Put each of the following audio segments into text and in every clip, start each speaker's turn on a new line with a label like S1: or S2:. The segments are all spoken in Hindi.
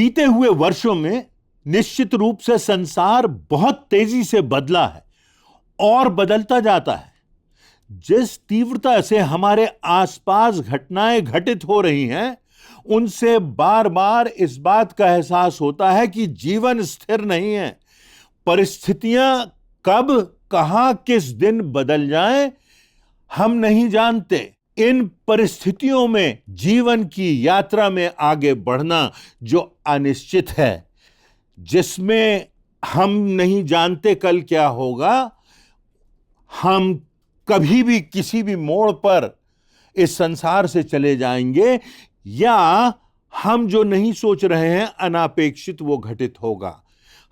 S1: बीते हुए वर्षों में निश्चित रूप से संसार बहुत तेजी से बदला है और बदलता जाता है। जिस तीव्रता से हमारे आसपास घटनाएं घटित हो रही हैं, उनसे बार बार इस बात का एहसास होता है कि जीवन स्थिर नहीं है। परिस्थितियां कब, कहां, किस दिन बदल जाएं, हम नहीं जानते। इन परिस्थितियों में जीवन की यात्रा में आगे बढ़ना जो अनिश्चित है, जिसमें हम नहीं जानते कल क्या होगा, हम कभी भी किसी भी मोड़ पर इस संसार से चले जाएंगे, या हम जो नहीं सोच रहे हैं अनापेक्षित वो घटित होगा।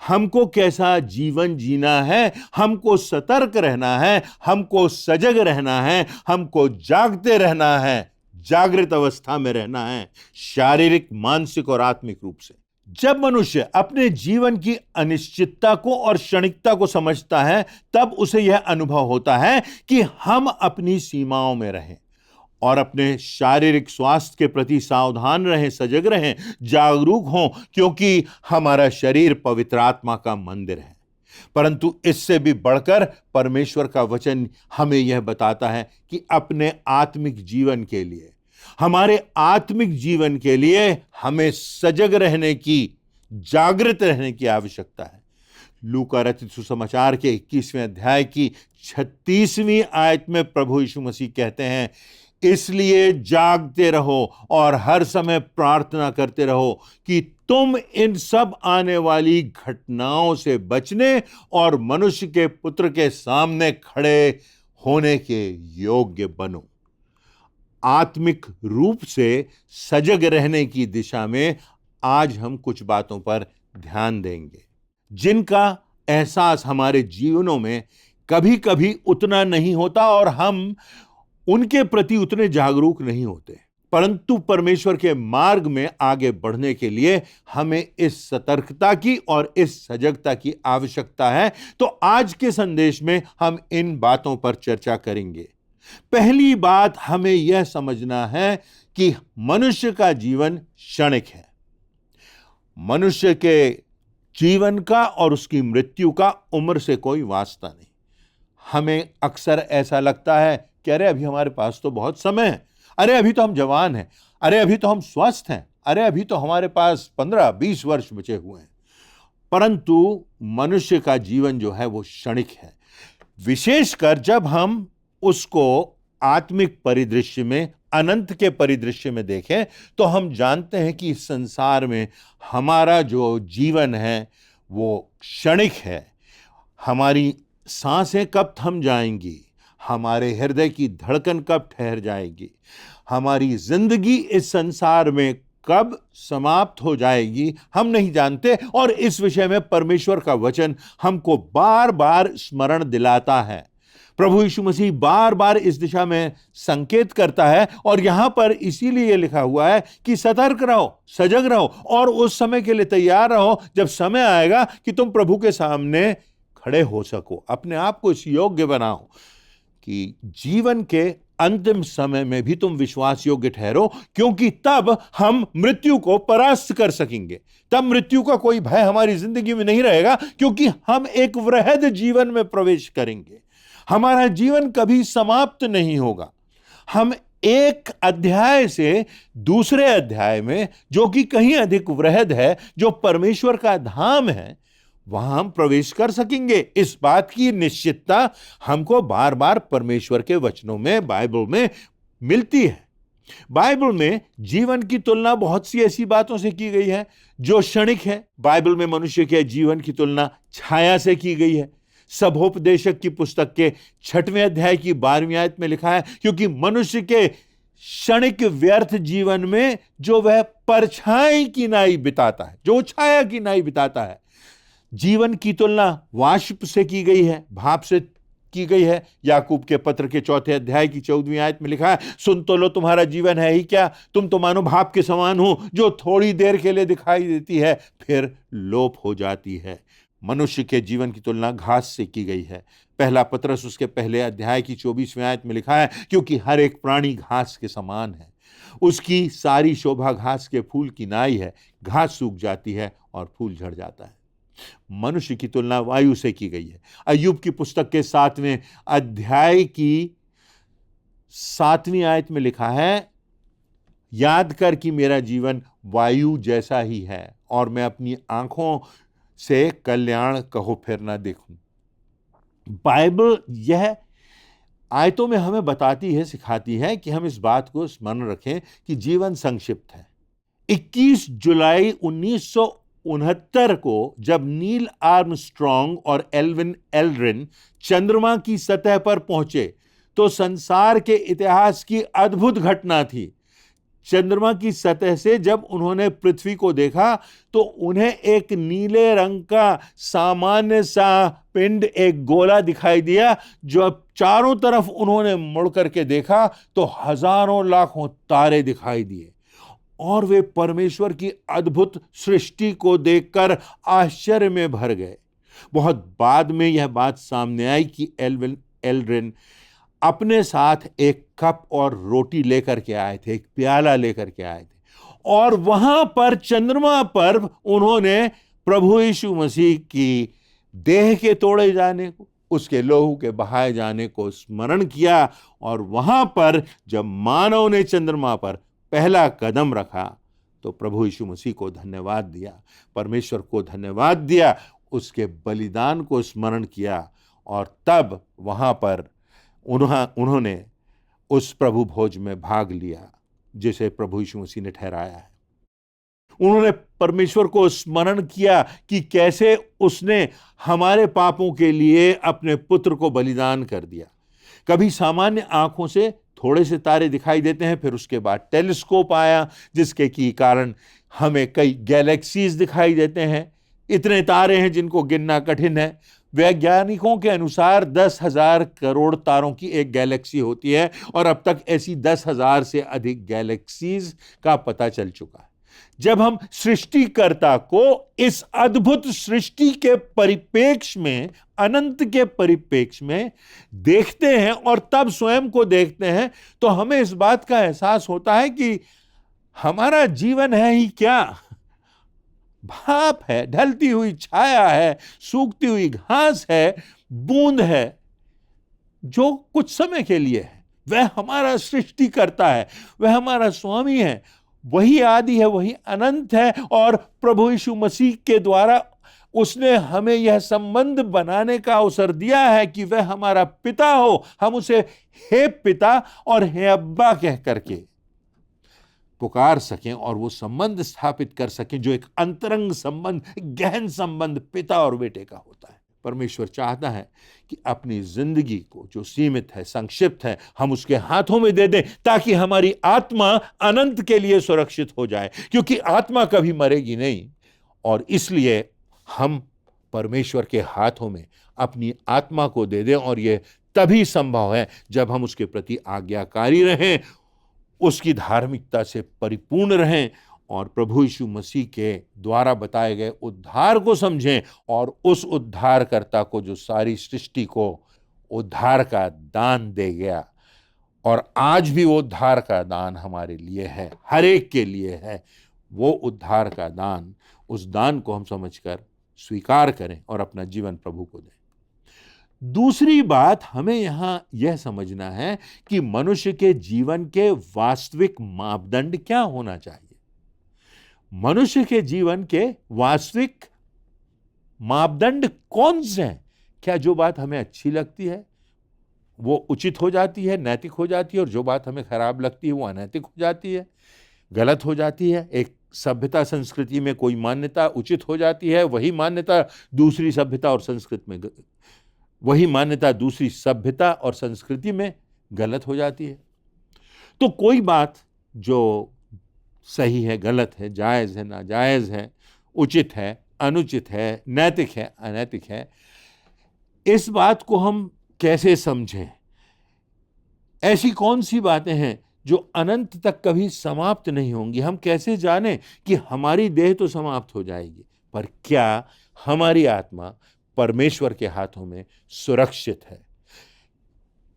S1: हमको कैसा जीवन जीना है, हमको सतर्क रहना है, हमको सजग रहना है, हमको जागते रहना है, जागृत अवस्था में रहना है, शारीरिक, मानसिक और आत्मिक रूप से। जब मनुष्य अपने जीवन की अनिश्चितता को और क्षणिकता को समझता है, तब उसे यह अनुभव होता है कि हम अपनी सीमाओं में रहें और अपने शारीरिक स्वास्थ्य के प्रति सावधान रहें, सजग रहें, जागरूक हों, क्योंकि हमारा शरीर पवित्र आत्मा का मंदिर है। परंतु इससे भी बढ़कर परमेश्वर का वचन हमें यह बताता है कि अपने आत्मिक जीवन के लिए, हमारे आत्मिक जीवन के लिए हमें सजग रहने की, जागृत रहने की आवश्यकता है। लूका रचित सुसमाचार के 21वें अध्याय की 36वीं आयत में प्रभु यीशु मसीह कहते हैं, इसलिए जागते रहो और हर समय प्रार्थना करते रहो कि तुम इन सब आने वाली घटनाओं से बचने और मनुष्य के पुत्र के सामने खड़े होने के योग्य बनो। आत्मिक रूप से सजग रहने की दिशा में आज हम कुछ बातों पर ध्यान देंगे, जिनका एहसास हमारे जीवनों में कभी कभी उतना नहीं होता और हम उनके प्रति उतने जागरूक नहीं होते। परंतु परमेश्वर के मार्ग में आगे बढ़ने के लिए हमें इस सतर्कता की और इस सजगता की आवश्यकता है। तो आज के संदेश में हम इन बातों पर चर्चा करेंगे। पहली बात हमें यह समझना है कि मनुष्य का जीवन क्षणिक है। मनुष्य के जीवन का और उसकी मृत्यु का उम्र से कोई वास्ता नहीं। हमें अक्सर ऐसा लगता है कि अरे अभी हमारे पास तो बहुत समय है, अरे अभी तो हम जवान हैं, अरे अभी तो हम स्वस्थ हैं, अरे अभी तो हमारे पास 15-20 वर्ष बचे हुए हैं। परंतु मनुष्य का जीवन जो है वो क्षणिक है। विशेषकर जब हम उसको आत्मिक परिदृश्य में, अनंत के परिदृश्य में देखें, तो हम जानते हैं कि इस संसार में हमारा जो जीवन है वो क्षणिक है। हमारी सांसें कब थम जाएंगी, हमारे हृदय की धड़कन कब ठहर जाएगी, हमारी जिंदगी इस संसार में कब समाप्त हो जाएगी, हम नहीं जानते। और इस विषय में परमेश्वर का वचन हमको बार बार स्मरण दिलाता है। प्रभु यीशु मसीह बार बार इस दिशा में संकेत करता है और यहां पर इसीलिए लिखा हुआ है कि सतर्क रहो, सजग रहो और उस समय के लिए तैयार रहो जब समय आएगा कि तुम प्रभु के सामने खड़े हो सको। अपने आप को इस योग्य बनाओ कि जीवन के अंतिम समय में भी तुम विश्वास योग्य ठहरो, क्योंकि तब हम मृत्यु को परास्त कर सकेंगे। तब मृत्यु का कोई भय हमारी जिंदगी में नहीं रहेगा, क्योंकि हम एक वृहद जीवन में प्रवेश करेंगे। हमारा जीवन कभी समाप्त नहीं होगा। हम एक अध्याय से दूसरे अध्याय में, जो कि कहीं अधिक वृहद है, जो परमेश्वर का धाम है, वहां हम प्रवेश कर सकेंगे। इस बात की निश्चितता हमको बार बार परमेश्वर के वचनों में, बाइबल में मिलती है। बाइबल में जीवन की तुलना बहुत सी ऐसी बातों से की गई है जो क्षणिक है। बाइबल में मनुष्य के जीवन की तुलना छाया से की गई है। सभोपदेशक की पुस्तक के 6वें अध्याय की 12वीं आयत में लिखा है, क्योंकि मनुष्य के क्षणिक व्यर्थ जीवन में जो वह परछाई की नाई बिताता है, जो छाया की नाई बिताता है, जीवन की तुलना वाष्प से की गई है, भाप से की गई है। याकूब के पत्र के 4 अध्याय की 14वीं आयत में लिखा है, सुन तो लो, तुम्हारा जीवन है ही क्या, तुम तो मानो भाप के समान हो, जो थोड़ी देर के लिए दिखाई देती है फिर लोप हो जाती है। मनुष्य के जीवन की तुलना घास से की गई है। पहला पत्रस उसके 1 अध्याय की 24वीं आयत में लिखा है, क्योंकि हर एक प्राणी घास के समान है, उसकी सारी शोभा घास के फूल की नाई है, घास सूख जाती है और फूल झड़ जाता है। मनुष्य की तुलना वायु से की गई है। अय्यूब की पुस्तक के 7वें अध्याय की 7वीं आयत में लिखा है, याद कर कि मेरा जीवन वायु जैसा ही है और मैं अपनी आंखों से कल्याण कहो फिर ना देखूं। बाइबल यह आयतों में हमें बताती है, सिखाती है कि हम इस बात को स्मरण रखें कि जीवन संक्षिप्त है। 21 जुलाई 1969 को जब नील आर्मस्ट्रॉन्ग और एल्विन एल्ड्रिन चंद्रमा की सतह पर पहुंचे तो संसार के इतिहास की अद्भुत घटना थी। चंद्रमा की सतह से जब उन्होंने पृथ्वी को देखा तो उन्हें एक नीले रंग का सामान्य सा पिंड, एक गोला दिखाई दिया। जो अब चारों तरफ उन्होंने मुड़ करके देखा तो हजारों लाखों तारे दिखाई दिए और वे परमेश्वर की अद्भुत सृष्टि को देखकर आश्चर्य में भर गए। बहुत बाद में यह बात सामने आई कि एल्विन एल्ड्रिन अपने साथ एक कप और रोटी लेकर के आए थे, एक प्याला लेकर के आए थे और वहां पर चंद्रमा पर उन्होंने प्रभु यीशु मसीह की देह के तोड़े जाने को, उसके लहू के बहाए जाने को स्मरण किया। और वहां पर जब मानव ने चंद्रमा पर पहला कदम रखा तो प्रभु यीशु मसीह को धन्यवाद दिया, परमेश्वर को धन्यवाद दिया, उसके बलिदान को स्मरण किया और तब वहां पर उन्होंने उस प्रभु भोज में भाग लिया जिसे प्रभु यीशु मसीह ने ठहराया है। उन्होंने परमेश्वर को स्मरण किया कि कैसे उसने हमारे पापों के लिए अपने पुत्र को बलिदान कर दिया। कभी सामान्य आंखों से थोड़े से तारे दिखाई देते हैं, फिर उसके बाद टेलीस्कोप आया जिसके की कारण हमें कई गैलेक्सीज दिखाई देते हैं। इतने तारे हैं जिनको गिनना कठिन है। वैज्ञानिकों के अनुसार 10,000 करोड़ तारों की एक गैलेक्सी होती है और अब तक ऐसी 10,000 से अधिक गैलेक्सीज का पता चल चुका है। जब हम सृष्टिकर्ता को इस अद्भुत सृष्टि के परिप्रेक्ष्य में, अनंत के परिप्रेक्ष्य में देखते हैं और तब स्वयं को देखते हैं तो हमें इस बात का एहसास होता है कि हमारा जीवन है ही क्या, भाप है, ढलती हुई छाया है, सूखती हुई घास है, बूंद है जो कुछ समय के लिए है। वह हमारा सृष्टिकर्ता है, वह हमारा स्वामी है, वही आदि है, वही अनंत है और प्रभु यीशु मसीह के द्वारा उसने हमें यह संबंध बनाने का अवसर दिया है कि वह हमारा पिता हो। हम उसे हे पिता और हे अब्बा कह करके पुकार सकें और वो संबंध स्थापित कर सकें जो एक अंतरंग संबंध, गहन संबंध पिता और बेटे का होता है। परमेश्वर चाहता है कि अपनी जिंदगी को जो सीमित है, संक्षिप्त है, हम उसके हाथों में दे दें ताकि हमारी आत्मा अनंत के लिए सुरक्षित हो जाए, क्योंकि आत्मा कभी मरेगी नहीं। और इसलिए हम परमेश्वर के हाथों में अपनी आत्मा को दे दें और यह तभी संभव है जब हम उसके प्रति आज्ञाकारी रहें, उसकी धार्मिकता से परिपूर्ण रहें और प्रभु यीशु मसीह के द्वारा बताए गए उद्धार को समझें और उस उद्धारकर्ता को जो सारी सृष्टि को उद्धार का दान दे गया और आज भी वो उद्धार का दान हमारे लिए है, हर एक के लिए है। वो उद्धार का दान, उस दान को हम समझकर स्वीकार करें और अपना जीवन प्रभु को दें। दूसरी बात हमें यहां यह समझना है कि मनुष्य के जीवन के वास्तविक मापदंड क्या होना चाहिए। मनुष्य के जीवन के वास्तविक मापदंड कौन से हैं? क्या जो बात हमें अच्छी लगती है वो उचित हो जाती है, नैतिक हो जाती है, और जो बात हमें खराब लगती है वो अनैतिक हो जाती है, गलत हो जाती है। एक सभ्यता संस्कृति में कोई मान्यता उचित हो जाती है, वही मान्यता दूसरी सभ्यता और संस्कृति में वही मान्यता दूसरी सभ्यता और संस्कृति में गलत हो जाती है। तो कोई बात जो सही है, गलत है, जायज़ है, नाजायज़ है, उचित है, अनुचित है, नैतिक है, अनैतिक है, इस बात को हम कैसे समझें? ऐसी कौन सी बातें हैं जो अनंत तक कभी समाप्त नहीं होंगी? हम कैसे जानें कि हमारी देह तो समाप्त हो जाएगी, पर क्या हमारी आत्मा परमेश्वर के हाथों में सुरक्षित है?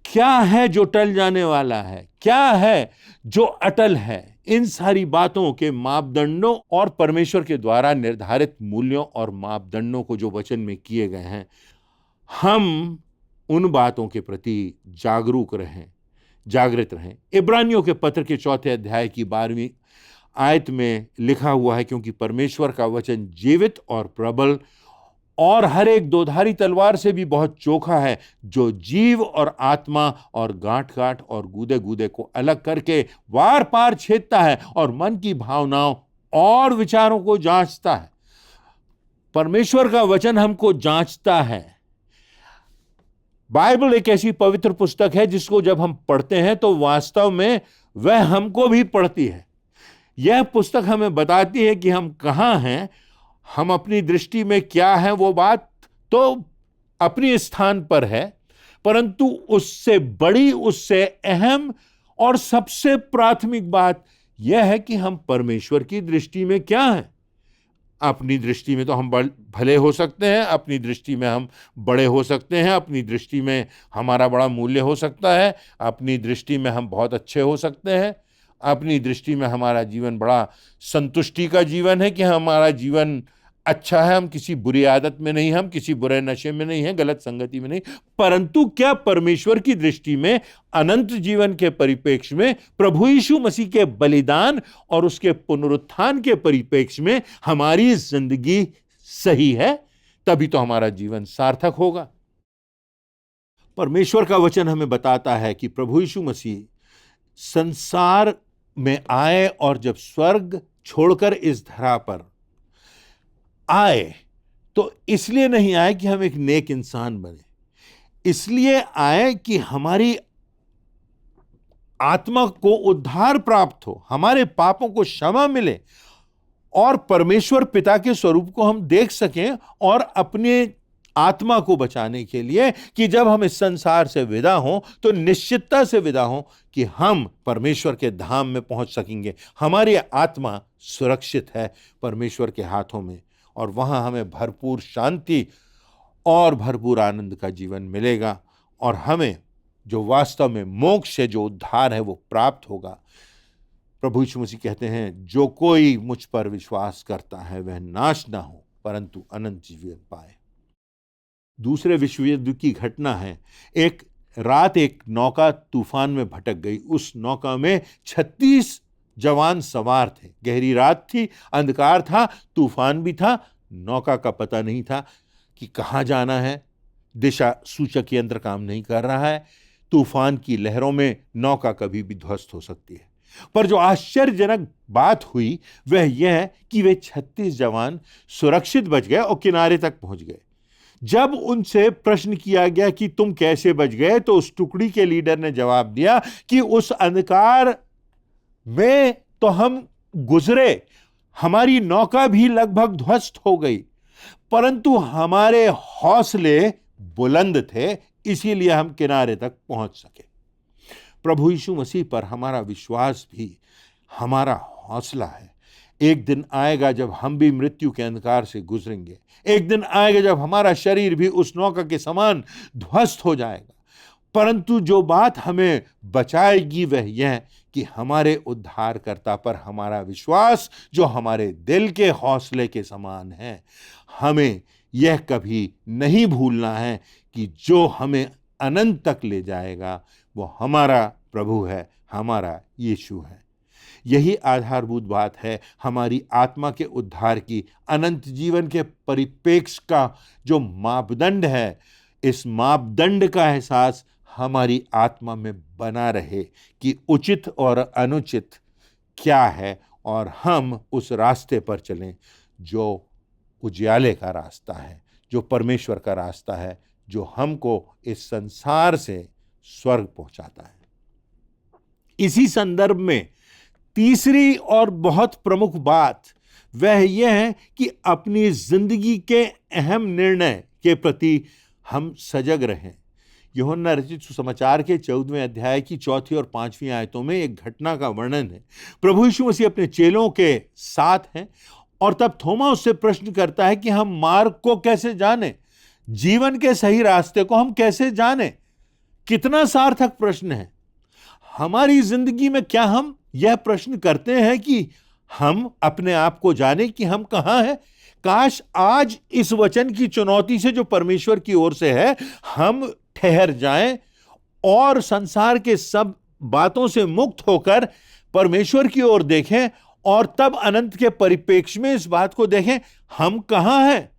S1: क्या है जो टल जाने वाला है, क्या है जो अटल है, इन सारी बातों के मापदंडों और परमेश्वर के द्वारा निर्धारित मूल्यों और मापदंडों को जो वचन में किए गए हैं, हम उन बातों के प्रति जागरूक रहें, जागृत रहें। इब्रानियों के पत्र के 4 अध्याय की 12वीं आयत में लिखा हुआ है, क्योंकि परमेश्वर का वचन जीवित और प्रबल और हर एक दोधारी तलवार से भी बहुत चोखा है, जो जीव और आत्मा और गांठ गांठ और गूदे गूदे को अलग करके वार पार छेदता है और मन की भावनाओं और विचारों को जांचता है। परमेश्वर का वचन हमको जांचता है। बाइबल एक ऐसी पवित्र पुस्तक है जिसको जब हम पढ़ते हैं तो वास्तव में वह हमको भी पढ़ती है। यह पुस्तक हमें बताती है कि हम कहां हैं, हम अपनी दृष्टि में क्या है। वो बात तो अपने स्थान पर है, परंतु उससे बड़ी, उससे अहम और सबसे प्राथमिक बात यह है कि हम परमेश्वर की दृष्टि में क्या हैं। अपनी दृष्टि में तो हम भले हो सकते हैं, अपनी दृष्टि में हम बड़े हो सकते हैं, अपनी दृष्टि में हमारा बड़ा मूल्य हो सकता है, अपनी दृष्टि में हम बहुत अच्छे हो सकते हैं, अपनी दृष्टि में हमारा जीवन बड़ा संतुष्टि का जीवन है कि हमारा जीवन अच्छा है, हम किसी बुरी आदत में नहीं, हम किसी बुरे नशे में नहीं हैं, गलत संगति में नहीं। परंतु क्या परमेश्वर की दृष्टि में अनंत जीवन के परिप्रेक्ष्य में, प्रभु यीशु मसीह के बलिदान और उसके पुनरुत्थान के परिप्रेक्ष्य में हमारी जिंदगी सही है? तभी तो हमारा जीवन सार्थक होगा। परमेश्वर का वचन हमें बताता है कि प्रभु यीशु मसीह संसार में आए और जब स्वर्ग छोड़कर इस धरा पर आए तो इसलिए नहीं आए कि हम एक नेक इंसान बने, इसलिए आए कि हमारी आत्मा को उद्धार प्राप्त हो, हमारे पापों को क्षमा मिले और परमेश्वर पिता के स्वरूप को हम देख सकें, और अपने आत्मा को बचाने के लिए कि जब हम इस संसार से विदा हों तो निश्चितता से विदा हों कि हम परमेश्वर के धाम में पहुंच सकेंगे। हमारी आत्मा सुरक्षित है परमेश्वर के हाथों में, और वहां हमें भरपूर शांति और भरपूर आनंद का जीवन मिलेगा, और हमें जो वास्तव में मोक्ष से जो उद्धार है वो प्राप्त होगा। प्रभु यीशु मसीह कहते हैं, जो कोई मुझ पर विश्वास करता है वह नाश ना हो परंतु अनंत जीवन पाए। दूसरे विश्व युद्ध की घटना है। एक रात एक नौका तूफान में भटक गई। उस नौका में 36 जवान सवार थे। गहरी रात थी, अंधकार था, तूफान भी था, नौका का पता नहीं था कि कहाँ जाना है, दिशा सूचक यंत्र काम नहीं कर रहा है, तूफान की लहरों में नौका कभी भी ध्वस्त हो सकती है। पर जो आश्चर्यजनक बात हुई वह यह कि वे 36 जवान सुरक्षित बच गए और किनारे तक पहुंच गए। जब उनसे प्रश्न किया गया कि तुम कैसे बच गए, तो उस टुकड़ी के लीडर ने जवाब दिया कि उस अंधकार में तो हम गुजरे, हमारी नौका भी लगभग ध्वस्त हो गई, परंतु हमारे हौसले बुलंद थे, इसीलिए हम किनारे तक पहुंच सके। प्रभु यीशु मसीह पर हमारा विश्वास भी हमारा हौसला है। एक दिन आएगा जब हम भी मृत्यु के अंधकार से गुजरेंगे। एक दिन आएगा जब हमारा शरीर भी उस नौका के समान ध्वस्त हो जाएगा, परंतु जो बात हमें बचाएगी वह यह कि हमारे उद्धारकर्ता पर हमारा विश्वास, जो हमारे दिल के हौसले के समान है। हमें यह कभी नहीं भूलना है कि जो हमें अनंत तक ले जाएगा वो हमारा प्रभु है, हमारा यीशु है। यही आधारभूत बात है हमारी आत्मा के उद्धार की। अनंत जीवन के परिप्रेक्ष्य का जो मापदंड है, इस मापदंड का एहसास हमारी आत्मा में बना रहे कि उचित और अनुचित क्या है, और हम उस रास्ते पर चलें जो उजियाले का रास्ता है, जो परमेश्वर का रास्ता है, जो हमको इस संसार से स्वर्ग पहुंचाता है। इसी संदर्भ में तीसरी और बहुत प्रमुख बात वह यह है कि अपनी जिंदगी के अहम निर्णय के प्रति हम सजग रहें। यूहन्ना रचित सुसमाचार के 14वें अध्याय की 4 और 5वीं आयतों में एक घटना का वर्णन है। प्रभु यीशु मसीह अपने चेलों के साथ हैं और तब थोमा उससे प्रश्न करता है कि हम मार्ग को कैसे जाने, जीवन के सही रास्ते को हम कैसे जाने। कितना सार्थक प्रश्न है। हमारी जिंदगी में क्या हम यह प्रश्न करते हैं कि हम अपने आप को जाने कि हम कहां हैं? काश आज इस वचन की चुनौती से जो परमेश्वर की ओर से है, हम ठहर जाएं और संसार के सब बातों से मुक्त होकर परमेश्वर की ओर देखें और तब अनंत के परिप्रेक्ष्य में इस बात को देखें, हम कहां हैं?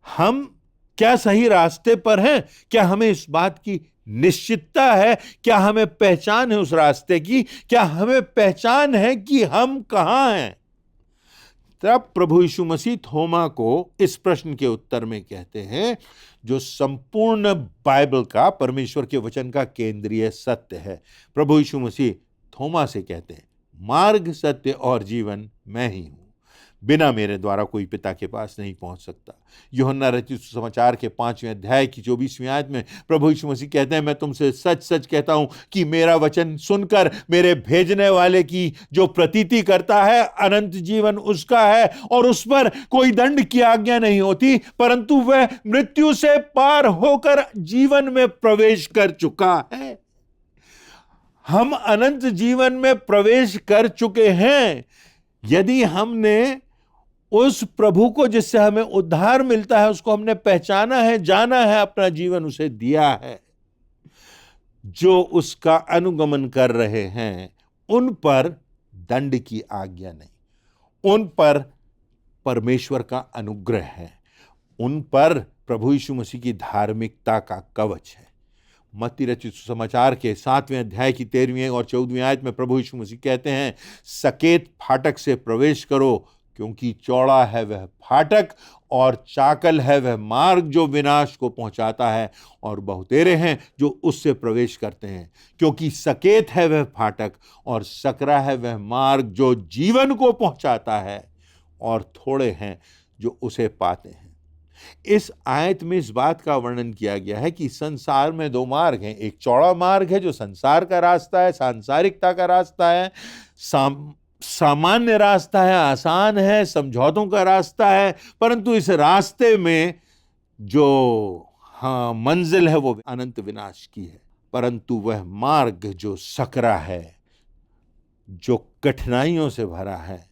S1: हम क्या सही रास्ते पर हैं? क्या हमें इस बात की निश्चितता है? क्या हमें पहचान है उस रास्ते की? क्या हमें पहचान है कि हम कहां हैं? तब प्रभु यीशु मसीह थोमा को इस प्रश्न के उत्तर में कहते हैं, जो संपूर्ण बाइबल का, परमेश्वर के वचन का केंद्रीय सत्य है। प्रभु यीशु मसीह थोमा से कहते हैं, मार्ग, सत्य और जीवन मैं ही हूं, बिना मेरे द्वारा कोई पिता के पास नहीं पहुंच सकता। यूहन्ना रचित सुसमाचार के 5वें अध्याय की 24वीं आयत में प्रभु यीशु मसीह कहते हैं, मैं तुमसे सच सच कहता हूं कि मेरा वचन सुनकर मेरे भेजने वाले की जो प्रतीति करता है, अनंत जीवन उसका है और उस पर कोई दंड की आज्ञा नहीं होती, परंतु वह मृत्यु से पार होकर जीवन में प्रवेश कर चुका है। हम अनंत जीवन में प्रवेश कर चुके हैं यदि हमने उस प्रभु को, जिससे हमें उद्धार मिलता है, उसको हमने पहचाना है, जाना है, अपना जीवन उसे दिया है। जो उसका अनुगमन कर रहे हैं उन पर दंड की आज्ञा नहीं, उन पर परमेश्वर का अनुग्रह है, उन पर प्रभु यीशु मसीह की धार्मिकता का कवच है। मत्ती रचित सुसमाचार के 7वें अध्याय की 13वीं और 14वीं आयत में प्रभु यीशु मसीह कहते हैं, सकेत फाटक से प्रवेश करो, क्योंकि चौड़ा है वह फाटक और चाकल है वह मार्ग जो विनाश को पहुंचाता है, और बहुतेरे हैं जो उससे प्रवेश करते हैं। क्योंकि सकेत है वह फाटक और सकरा है वह मार्ग जो जीवन को पहुंचाता है, और थोड़े हैं जो उसे पाते हैं। इस आयत में इस बात का वर्णन किया गया है कि संसार में दो मार्ग हैं। एक चौड़ा मार्ग है जो संसार का रास्ता है, सांसारिकता का रास्ता है, सामान्य रास्ता है, आसान है, समझौतों का रास्ता है, परंतु इस रास्ते में जो मंजिल है वो अनंत विनाश की है। परंतु वह मार्ग जो सकरा है, जो कठिनाइयों से भरा है,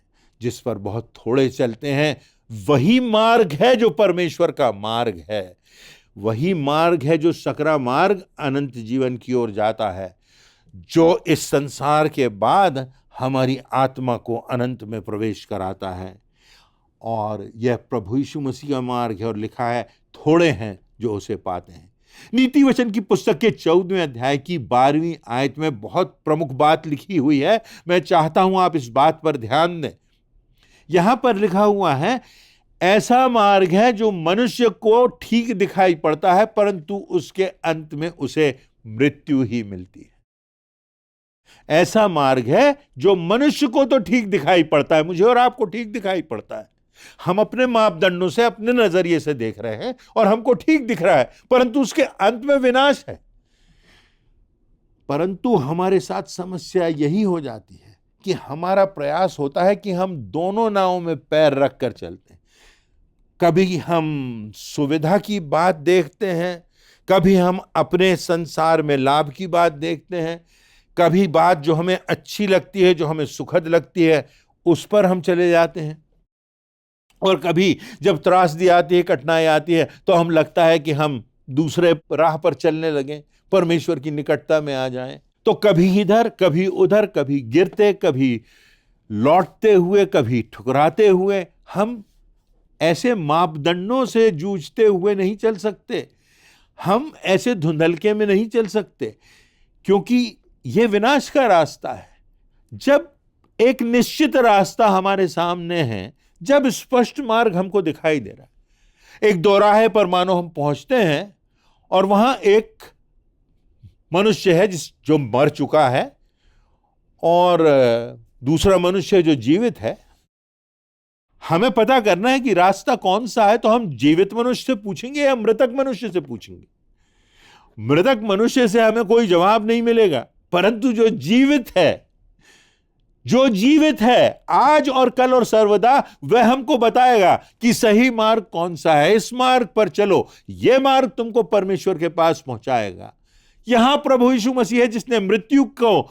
S1: जिस पर बहुत थोड़े चलते हैं, वही मार्ग है जो परमेश्वर का मार्ग है। वही मार्ग है जो सकरा मार्ग अनंत जीवन की ओर जाता है, जो इस संसार के बाद हमारी आत्मा को अनंत में प्रवेश कराता है। और यह प्रभु यीशु मसीह का मार्ग है, और लिखा है, थोड़े हैं जो उसे पाते हैं। नीति वचन की पुस्तक के 14वें अध्याय की 12वीं आयत में बहुत प्रमुख बात लिखी हुई है। मैं चाहता हूं आप इस बात पर ध्यान दें। यहां पर लिखा हुआ है, ऐसा मार्ग है जो मनुष्य को ठीक दिखाई पड़ता है, परंतु उसके अंत में उसे मृत्यु ही मिलती है। ऐसा मार्ग है जो मनुष्य को तो ठीक दिखाई पड़ता है, मुझे और आपको ठीक दिखाई पड़ता है, हम अपने मापदंडों से, अपने नजरिए से देख रहे हैं और हमको ठीक दिख रहा है, परंतु उसके अंत में विनाश है। परंतु हमारे साथ समस्या यही हो जाती है कि हमारा प्रयास होता है कि हम दोनों नावों में पैर रखकर चलते हैं। कभी हम सुविधा की बात देखते हैं, कभी हम अपने संसार में लाभ की बात देखते हैं, कभी बात जो हमें अच्छी लगती है, जो हमें सुखद लगती है, उस पर हम चले जाते हैं, और कभी जब त्रासदी आती है, कठिनाई आती है, तो हम लगता है कि हम दूसरे राह पर चलने लगें, परमेश्वर की निकटता में आ जाएं। तो कभी इधर, कभी उधर, कभी गिरते, कभी लौटते हुए, कभी ठुकराते हुए, हम ऐसे मापदंडों से जूझते हुए नहीं चल सकते, हम ऐसे धुंधलके में नहीं चल सकते, क्योंकि यह विनाश का रास्ता है। जब एक निश्चित रास्ता हमारे सामने है, जब स्पष्ट मार्ग हमको दिखाई दे रहा है, एक दोराहे पर मानो हम पहुंचते हैं और वहां एक मनुष्य है जो मर चुका है, और दूसरा मनुष्य जो जीवित है। हमें पता करना है कि रास्ता कौन सा है, तो हम जीवित मनुष्य से पूछेंगे या मृतक मनुष्य से पूछेंगे? मृतक मनुष्य से हमें कोई जवाब नहीं मिलेगा, परंतु जो जीवित है आज और कल और सर्वदा, वह हमको बताएगा कि सही मार्ग कौन सा है। इस मार्ग पर चलो, यह मार्ग तुमको परमेश्वर के पास पहुंचाएगा। यहां प्रभु यीशु मसीह है जिसने मृत्यु को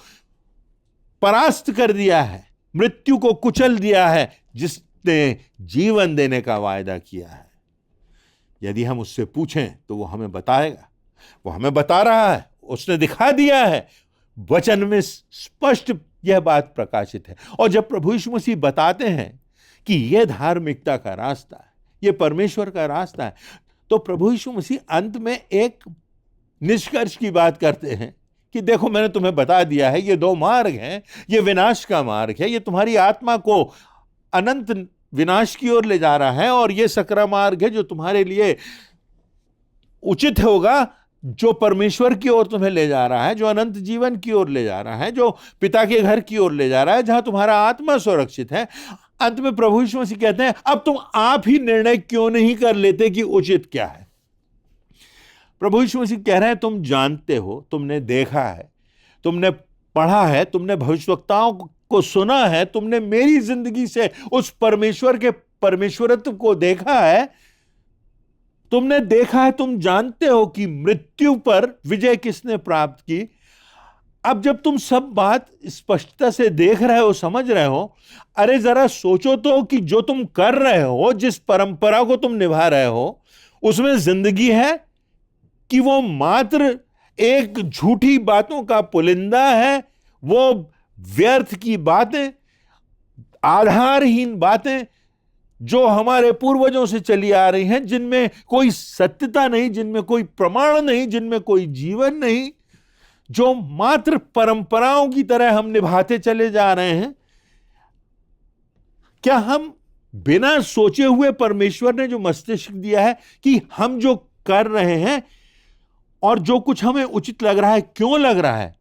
S1: परास्त कर दिया है, मृत्यु को कुचल दिया है, जिसने जीवन देने का वायदा किया है। यदि हम उससे पूछें तो वो हमें बताएगा, वो हमें बता रहा है, उसने दिखा दिया है, वचन में स्पष्ट यह बात प्रकाशित है। और जब प्रभु यीशु मसीह बताते हैं कि यह धार्मिकता का रास्ता है, यह परमेश्वर का रास्ता है, तो प्रभु यीशु मसीह अंत में एक निष्कर्ष की बात करते हैं कि देखो मैंने तुम्हें बता दिया है, ये दो मार्ग हैं, ये विनाश का मार्ग है, ये तुम्हारी आत्मा को अनंत विनाश की ओर ले जा रहा है, और ये सकरा मार्ग है जो तुम्हारे लिए उचित होगा, जो परमेश्वर की ओर तुम्हें ले जा रहा है, जो अनंत जीवन की ओर ले जा रहा है, जो पिता के घर की ओर ले जा रहा है, जहां तुम्हारा आत्मा सुरक्षित है। अंत में प्रभु यीशु मसीह कहते हैं अब तुम आप ही निर्णय क्यों नहीं कर लेते कि उचित क्या है। प्रभु यीशु मसीह कह रहे हैं तुम जानते हो, तुमने देखा है, तुमने पढ़ा है, तुमने भविष्यवक्ताओं को सुना है, तुमने मेरी जिंदगी से उस परमेश्वर के परमेश्वरत्व को देखा है, तुमने देखा है, तुम जानते हो कि मृत्यु पर विजय किसने प्राप्त की। अब जब तुम सब बात स्पष्टता से देख रहे हो, समझ रहे हो, अरे जरा सोचो तो कि जो तुम कर रहे हो, जिस परंपरा को तुम निभा रहे हो, उसमें जिंदगी है कि वो मात्र एक झूठी बातों का पुलिंदा है, वो व्यर्थ की बातें, आधारहीन बातें जो हमारे पूर्वजों से चली आ रही हैं, जिनमें कोई सत्यता नहीं, जिनमें कोई प्रमाण नहीं, जिनमें कोई जीवन नहीं, जो मात्र परंपराओं की तरह हम निभाते चले जा रहे हैं। क्या हम बिना सोचे हुए परमेश्वर ने जो मस्तिष्क दिया है कि हम जो कर रहे हैं और जो कुछ हमें उचित लग रहा है, क्यों लग रहा है,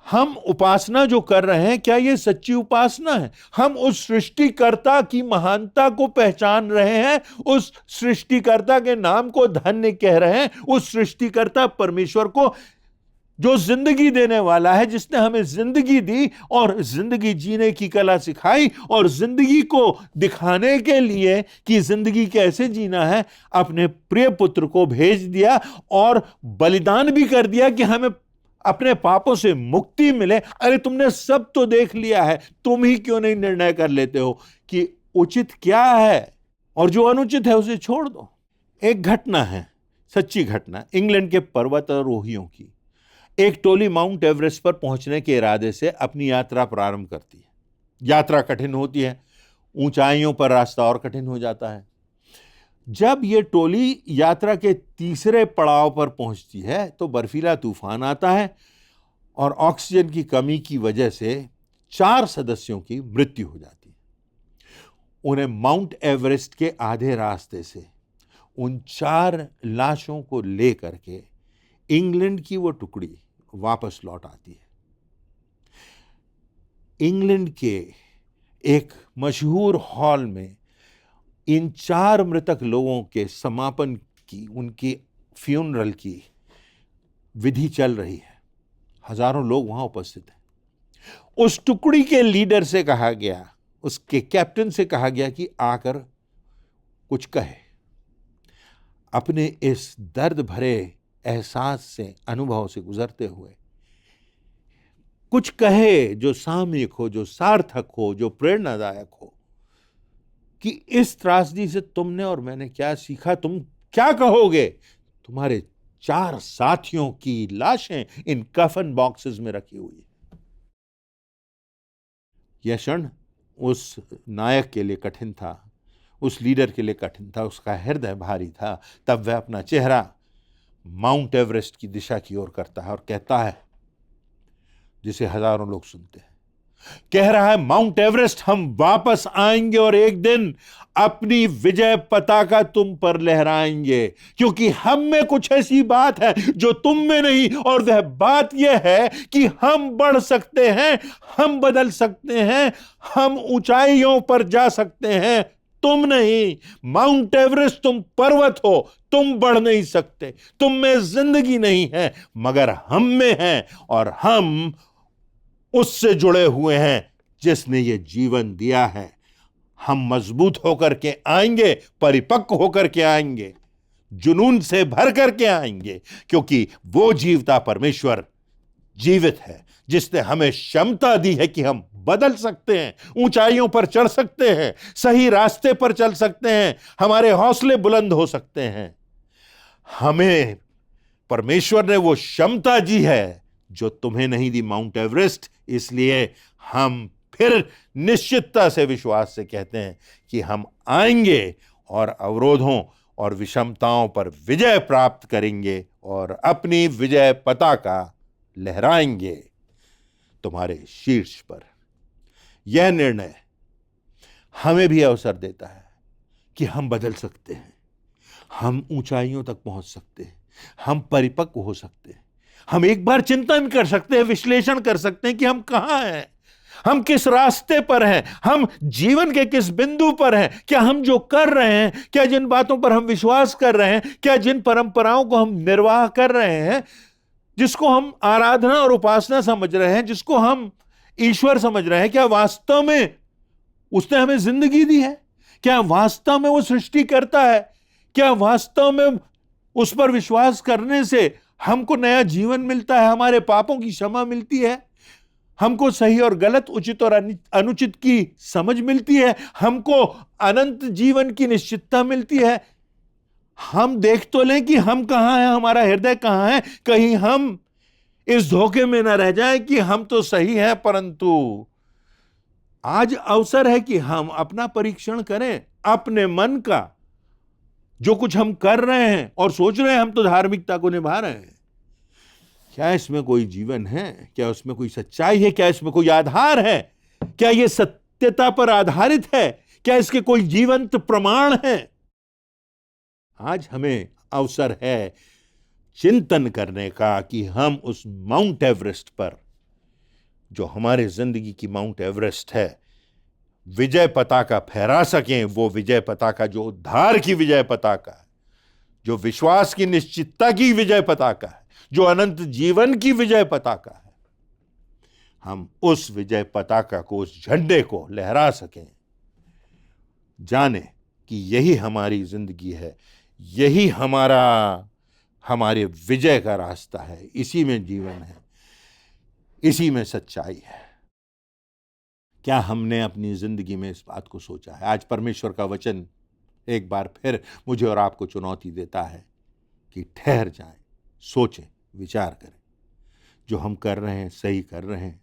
S1: हम उपासना जो कर रहे हैं, क्या यह सच्ची उपासना है? हम उस सृष्टिकर्ता की महानता को पहचान रहे हैं, उस सृष्टिकर्ता के नाम को धन्य कह रहे हैं, उस सृष्टिकर्ता परमेश्वर को जो जिंदगी देने वाला है, जिसने हमें जिंदगी दी और जिंदगी जीने की कला सिखाई और जिंदगी को दिखाने के लिए कि जिंदगी कैसे जीना है, अपने प्रिय पुत्र को भेज दिया और बलिदान भी कर दिया कि हमें अपने पापों से मुक्ति मिले। अरे तुमने सब तो देख लिया है, तुम ही क्यों नहीं निर्णय कर लेते हो कि उचित क्या है और जो अनुचित है उसे छोड़ दो। एक घटना है, सच्ची घटना, इंग्लैंड के पर्वतारोहियों की। एक टोली माउंट एवरेस्ट पर पहुंचने के इरादे से अपनी यात्रा प्रारंभ करती है। यात्रा कठिन होती है, ऊंचाइयों पर रास्ता और कठिन हो जाता है। जब यह टोली यात्रा के तीसरे पड़ाव पर पहुंचती है तो बर्फीला तूफान आता है और ऑक्सीजन की कमी की वजह से 4 सदस्यों की मृत्यु हो जाती है। उन्हें माउंट एवरेस्ट के आधे रास्ते से उन 4 लाशों को लेकर के इंग्लैंड की वो टुकड़ी वापस लौट आती है। इंग्लैंड के एक मशहूर हॉल में इन 4 मृतक लोगों के समापन की, उनकी फ्यूनरल की विधि चल रही है। हजारों लोग वहां उपस्थित हैं। उस टुकड़ी के लीडर से कहा गया, उसके कैप्टन से कहा गया कि आकर कुछ कहे, अपने इस दर्द भरे एहसास से, अनुभव से गुजरते हुए कुछ कहे जो सामयिक हो, जो सार्थक हो, जो प्रेरणादायक हो कि इस त्रासदी से तुमने और मैंने क्या सीखा। तुम क्या कहोगे? तुम्हारे 4 साथियों की लाशें इन कफन बॉक्सेस में रखी हुई है। यह क्षण उस नायक के लिए कठिन था, उस लीडर के लिए कठिन था, उसका हृदय भारी था। तब वह अपना चेहरा माउंट एवरेस्ट की दिशा की ओर करता है और कहता है, जिसे हजारों लोग सुनते हैं, कह रहा है, माउंट एवरेस्ट हम वापस आएंगे और एक दिन अपनी विजय पताका तुम पर लहराएंगे, क्योंकि हम में कुछ ऐसी बात है जो तुम में नहीं, और वह बात यह है कि हम बढ़ सकते हैं, हम बदल सकते हैं, हम ऊंचाइयों पर जा सकते हैं। तुम नहीं। माउंट एवरेस्ट तुम पर्वत हो, तुम बढ़ नहीं सकते, तुम में जिंदगी नहीं है, मगर हम में है और हम उससे जुड़े हुए हैं जिसने ये जीवन दिया है। हम मजबूत होकर के आएंगे, परिपक्व होकर के आएंगे। जुनून से भर करके आएंगे, क्योंकि वो जीवता परमेश्वर जीवित है, जिसने हमें क्षमता दी है कि हम बदल सकते हैं, ऊंचाइयों पर चढ़ सकते हैं, सही रास्ते पर चल सकते हैं, हमारे हौसले बुलंद हो सकते हैं। हमें परमेश्वर ने वो क्षमता दी है जो तुम्हें नहीं दी माउंट एवरेस्ट। इसलिए हम फिर निश्चितता से, विश्वास से कहते हैं कि हम आएंगे और अवरोधों और विषमताओं पर विजय प्राप्त करेंगे और अपनी विजय पताका लहराएंगे तुम्हारे शीर्ष पर। यह निर्णय हमें भी अवसर देता है कि हम बदल सकते हैं, हम ऊंचाइयों तक पहुंच सकते हैं, हम परिपक्व हो सकते हैं, हम एक बार चिंतन कर सकते हैं, विश्लेषण कर सकते हैं कि हम कहां हैं, हम किस रास्ते पर हैं, हम जीवन के किस बिंदु पर हैं, क्या हम जो कर रहे हैं, क्या जिन बातों पर हम विश्वास कर रहे हैं, क्या जिन परंपराओं को हम निर्वाह कर रहे हैं, जिसको हम आराधना और उपासना समझ रहे हैं, जिसको हम ईश्वर समझ रहे हैं, क्या वास्तव में उसने हमें जिंदगी दी है? क्या वास्तव में वो सृष्टि करता है? क्या वास्तव में उस पर विश्वास करने से हमको नया जीवन मिलता है, हमारे पापों की क्षमा मिलती है, हमको सही और गलत, उचित और अनुचित की समझ मिलती है, हमको अनंत जीवन की निश्चितता मिलती है? हम देख तो लें कि हम कहां हैं, हमारा हृदय कहां है, कहीं हम इस धोखे में ना रह जाए कि हम तो सही हैं, परंतु आज अवसर है कि हम अपना परीक्षण करें, अपने मन का। जो कुछ हम कर रहे हैं और सोच रहे हैं हम तो धार्मिकता को निभा रहे हैं, क्या इसमें कोई जीवन है? क्या उसमें कोई सच्चाई है? क्या इसमें कोई आधार है? क्या यह सत्यता पर आधारित है? क्या इसके कोई जीवंत प्रमाण है? आज हमें अवसर है चिंतन करने का कि हम उस माउंट एवरेस्ट पर, जो हमारे जिंदगी की माउंट एवरेस्ट है, विजय पताका फहरा सकें। वो विजय पताका जो उद्धार की विजय पताका है, जो विश्वास की निश्चितता की विजय पताका है, जो अनंत जीवन की विजय पताका है, हम उस विजय पताका को, उस झंडे को लहरा सकें। जाने कि यही हमारी जिंदगी है, यही हमारे विजय का रास्ता है, इसी में जीवन है, इसी में सच्चाई है। क्या हमने अपनी जिंदगी में इस बात को सोचा है? आज परमेश्वर का वचन एक बार फिर मुझे और आपको चुनौती देता है कि ठहर जाएं, सोचें, विचार करें, जो हम कर रहे हैं सही कर रहे हैं।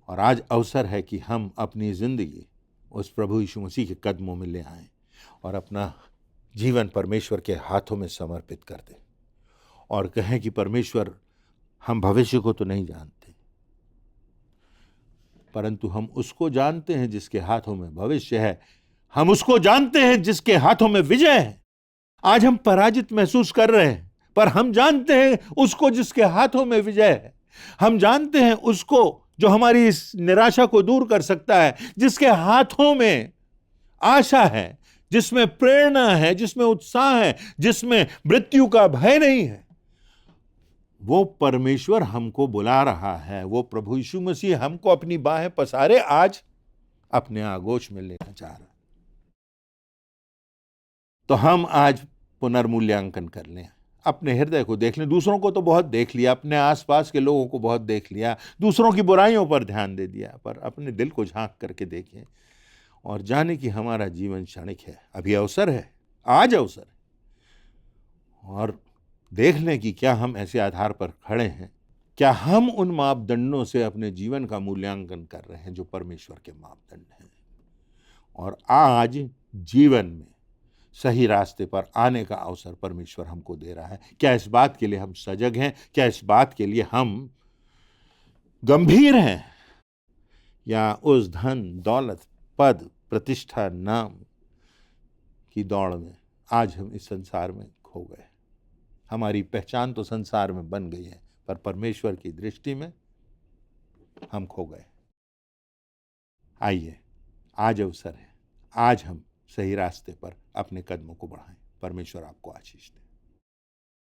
S1: और आज अवसर है कि हम अपनी जिंदगी उस प्रभु यीशु मसीह के कदमों में ले आएं और अपना जीवन परमेश्वर के हाथों में समर्पित कर दें और कहें कि परमेश्वर, हम भविष्य को तो नहीं जानते, परंतु हम उसको जानते हैं जिसके हाथों में भविष्य है, हम उसको जानते हैं जिसके हाथों में विजय है। आज हम पराजित महसूस कर रहे हैं, पर हम जानते हैं उसको जिसके हाथों में विजय है। हम जानते हैं उसको जो हमारी इस निराशा को दूर कर सकता है, जिसके हाथों में आशा है, जिसमें प्रेरणा है, जिसमें उत्साह है, जिसमें मृत्यु का भय नहीं है। वो परमेश्वर हमको बुला रहा है, वो प्रभु यीशु मसीह हमको अपनी बाहें पसारे आज अपने आगोश में लेना चाह रहा है। तो हम आज पुनर्मूल्यांकन कर लें, अपने हृदय को देख लें। दूसरों को तो बहुत देख लिया, अपने आसपास के लोगों को बहुत देख लिया, दूसरों की बुराइयों पर ध्यान दे दिया, पर अपने दिल को झांक करके देखें और जाने कि हमारा जीवन क्षणिक है। अभी अवसर है, आज अवसर है, और देख लें कि क्या हम ऐसे आधार पर खड़े हैं, क्या हम उन मापदंडों से अपने जीवन का मूल्यांकन कर रहे हैं जो परमेश्वर के मापदंड हैं। और आज जीवन में सही रास्ते पर आने का अवसर परमेश्वर हमको दे रहा है। क्या इस बात के लिए हम सजग हैं? क्या इस बात के लिए हम गंभीर हैं? या उस धन, दौलत, पद, प्रतिष्ठा, नाम की दौड़ में आज हम इस संसार में खो गए? हमारी पहचान तो संसार में बन गई है, पर परमेश्वर की दृष्टि में हम खो गए। आइए, आज अवसर है, आज हम सही रास्ते पर अपने कदमों को बढ़ाएं। परमेश्वर आपको आशीष दे।